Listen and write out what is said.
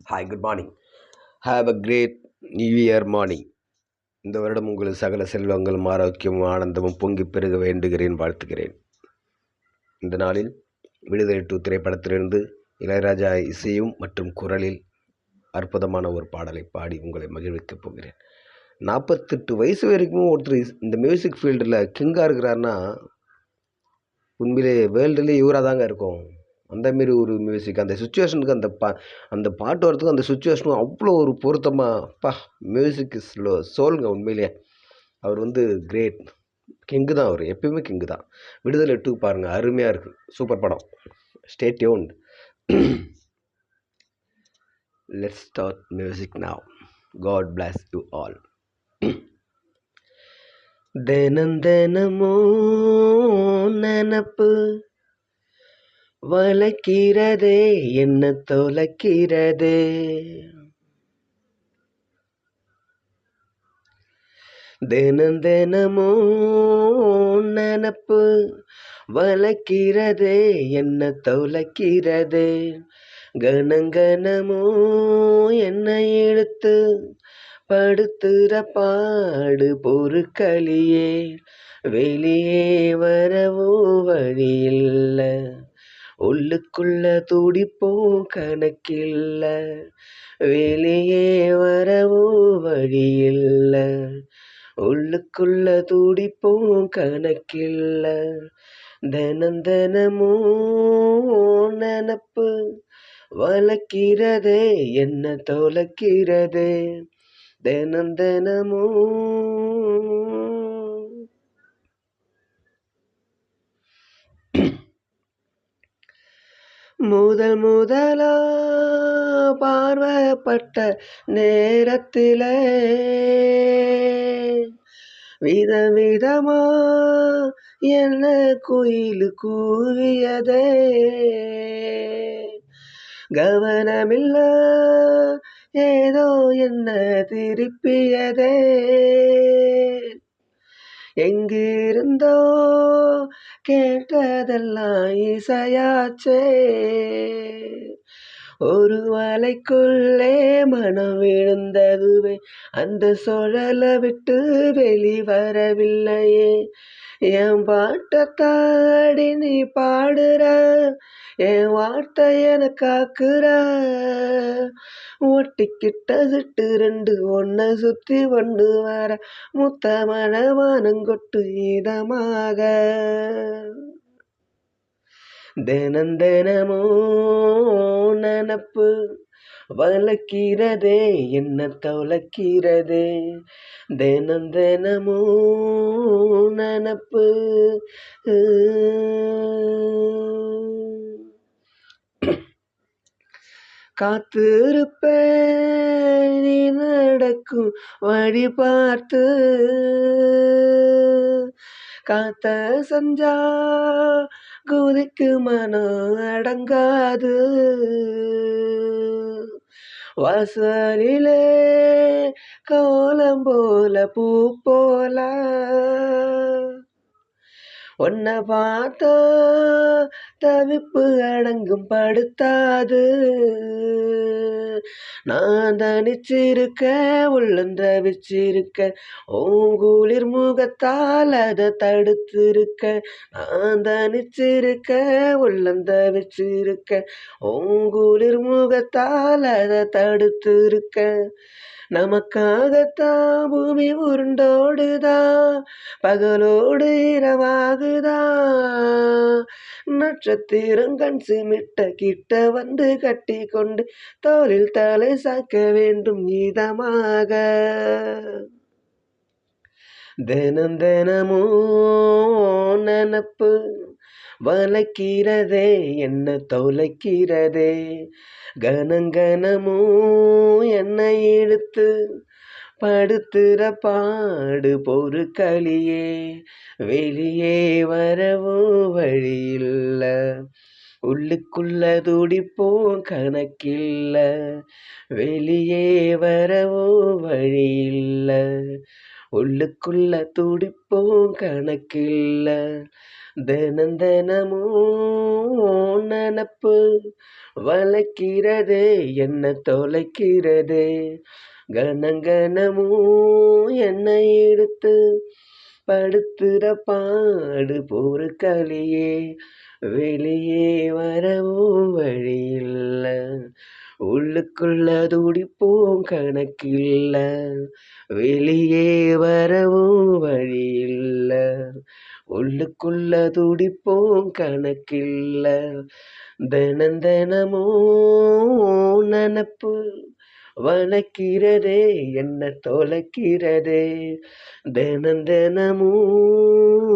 Hi, good morning. Have a great new year morning. இந்த வருடம் உங்களுக்கு சகல செல்வங்களும் ஆரோக்கியமும் ஆனந்தமும் பொங்கி பெருக வேண்டுகிறேன், வாழ்த்துகிறேன். இந்த நாளில் விடுதலை 2 திரைப்படத்திலிருந்து இளையராஜா இசையும் மற்றும் குரலில் அற்புதமான ஒரு பாடலை பாடி உங்களை மகிழ்விக்கப் போகிறேன். 48 வயசு வரைக்கும் ஒருத்தர் இந்த மியூசிக் ஃபீல்டில் கிங்காக இருக்கிறாருன்னா உண்மையிலே வேர்ல்டுலேயே இவராக தாங்க இருக்கும். அந்தமாரி ஒரு மியூசிக், அந்த சுச்சுவேஷனுக்கு அந்த பாட்டு வரதுக்கு அந்த சுச்சுவேஷனும் அவ்வளோ ஒரு பொருத்தமாக மியூசிக் இஸ் சோலுங்க. உண்மையிலேயே அவர் கிரேட் கிங்கு தான். அவர் எப்பயுமே கிங்கு தான். விடுதலை 2 பாருங்கள், அருமையாக இருக்குது, சூப்பர் படம். Stay tuned. Let's start music now. God bless you all. தினமோ நினப்பு வளைக்கிறதே, என்ன தொலைக்கிறதே. தினமோ நினப்பு வளைக்கிறதே, என்ன தொலைக்கிறதே. கணங்கணமோ என்னை இழுத்து படுத்துற பாடு பொறுக்களியே. வெளியே வரவோ வழியில்ல, உள்ளுக்குள்ள துடிப்போம் கணக்கில்ல. வெளியே வரவோ வழியில்ல, உள்ளுக்குள்ள துடிப்போம் கணக்கில்ல. தினமோ நினப்பு வளைக்கிறதே, என்ன தொலைக்கிறதே. தினமோ முதலா பார்வைப்பட்ட நேரத்தில விதவிதமா என்ன குயில் கூவியதே. கவனமில்ல ஏதோ என்ன திருப்பியதே. எங்கிருந்தோ கேட்டதெல்லாம் இசையாச்சே. ஒரு வலைக்குள்ளே மனம் விழுந்ததுவே, அந்த சுழலை விட்டு வெளிவரவில்லையே. என் பாட்டத்தாடி நீ பாடுற, என் வார்த்தை என காக்குற. ஒட்டிக்கிட்ட சிட்டு 2 ஒன்ன சுத்தி ஒன்று வர, முத்த மனவானங்கொட்டு இதமாக. தினமோ நினப்பு வளைக்கிறதே, என்ன தொலைக்கிறதே. தினமோ நினப்பு. காத்திருப்பேன் நீ நடக்கும் வழி பார்த்து, காத்த செஞ்சா குதிக்கு மனம் அடங்காது. வாசலிலே கோலம் போல பூ போல உன்னை பார்த்தா தவிப்பு அடங்கும் படுத்தாது. நான் தனிச்சிருக்க உள்ளந்த வச்சிருக்க, ஓங்குளிர் முகத்தால் அதை தடுத்திருக்க. நான் தனிச்சிருக்க உள்ளந்த வச்சிருக்க, ஓங்குளிர் முகத்தால் அதை தடுத்திருக்க. நமக்காகத்தான் பூமி உருண்டோடுதான், பகலோடு இரவாகுதான். நட்சத்திரம் கண் சிமிட்ட கிட்ட வந்து கட்டி கொண்டு தோளில் தலை சாய்க்க வேண்டும் இதமாக. தினமோ நினப்பு வளைக்கிறதே, என்ன தொலைக்கிறதே. கணங்கணமோ என்னை இழுத்து படுத்துற பாடு பொறுக்களியே. வெளியே வரவோ வழியில்ல, உள்ளுக்குள்ள துடிப்போம் கணக்கில்ல. வெளியே வரவோ வழியில்ல, உள்ளுக்குள்ள துடிப்போம் கணக்கில்ல. தினம் தினமும் நினப்பு வளைக்கிறதே, என்ன தொலைக்கிறதே. கணங்கணமும் என்னை எடுத்து படுத்துற பாடு பொறுக்கலையே. வெளியே வரவும் வழியில்ல, உள்ளுக்குள்ள துடிப்போம் கணக்கில்ல. வெளியே வரவும் வழியில்ல, உள்ளுக்குள்ள துடிப்போம் கணக்கில்ல. தினம் தினமும் நினப்பு வளைக்கிறதே, என்ன தொலைக்கிறதே. தினம் தினமும்